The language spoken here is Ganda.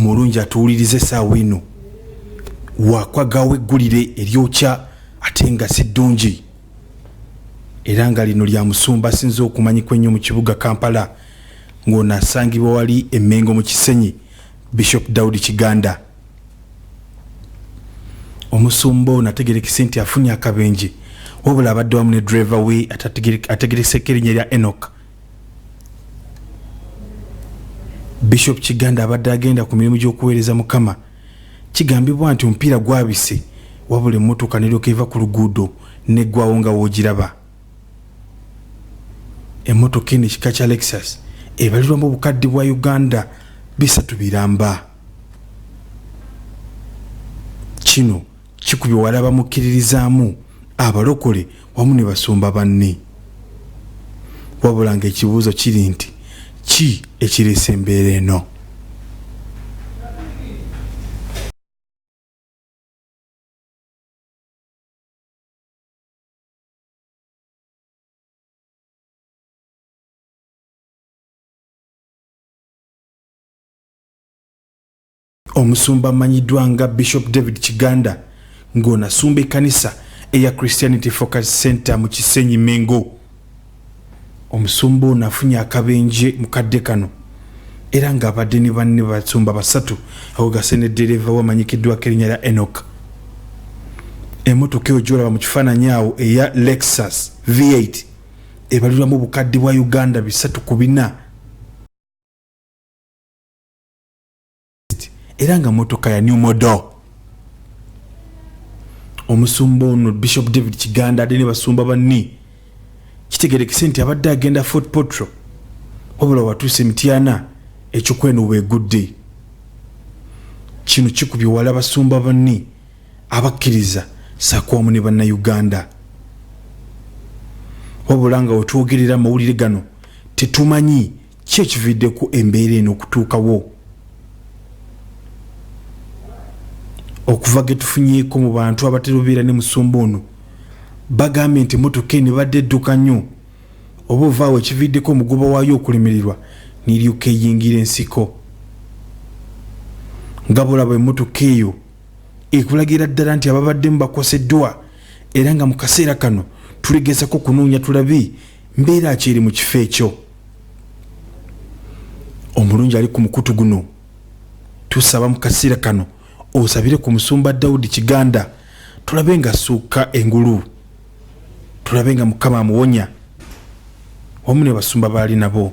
omulungi atuwulirize saawa eno wakwagawo eggulire eryokya ate nga si ddungi era nga lino lya musumba asinze okumanyikwa ennyo mu kibuga Kampala ng'ono asangibwa wali Emmengo mu Kisenyi Bishop Daudi Kiganda. Omusumba ono ategerekese nti afunye akabenje wabula abadde wamu ne driver we ategerekeseko erinnya lya Enoch. Bishop Kiganda abadde agenda ku mirimu gy'okuweereza Mukama. Kigambibwa nti omupiira gwabise wabula emmotoka n'eryoka eva ku luguudo neggwawo nga woogiraba. Emmotoka eno ekika kya Lexus ebalirwamu obukadde bwa Uganda 300. Kino kikubye wala bamukkiririzaamu abalokole wamu ne basumba banne. Wabula ng'ekibuuzo kiri nti ki ekireese embeera eno? Omusumba amanyiddwa nga Bishop David Kiganda ng'ono asumba ekkanisa eya Christianity Focus Center mu Kisenyi Mengo. Omusumba ono afunye akabenje mu kadde kano era ng'abadde ne banne basumba 3 awogase ne ddereva wamanyikiddwako erinnya lya Enoch. Emmotoka eyo gy'olaba mu kifaananyi awo eya Lexus V8 ebalirwamu obukadde bwa Uganda 304 era nga motoka ya new model. Omusumba ono Bishop David Kiganda ate ne basumba banne kitegerekese nti abadde agenda Fort Potro wabula watuuse Mityana ekyokweno weegudde. Kino kikubye wala basumba banne abakkiriza saako wamu ne bannayuganda. Wabula nga wetwogerera amawulire gano tetumanyi ki ekividdeko embeera eno okutuukawo. Okuva ge tufunyeeko mu bantu abatera obeera ne musumba ono bagambye nti emmotoka eno ebadde edduka nnyo oba ovaawo ekividdeko omugoba waayo okulemererwa n'eryoka eyingira ensiko. Nga bw'olaba emmotoka eyo ekulagira ddala nti ababaddemu bakoseddwa era nga mu kaseera kano tulegezako kunoonya tulabe mbeera ki eri mu kifo ekyo. Omulungi ali ku mukutu guno tusaba mu kaseera kano osabire ku musumba Daudi Kiganda tulabe nga assuuka engulu, tulabe nga Mukama amuwonya wamu ne basumba baali nabo.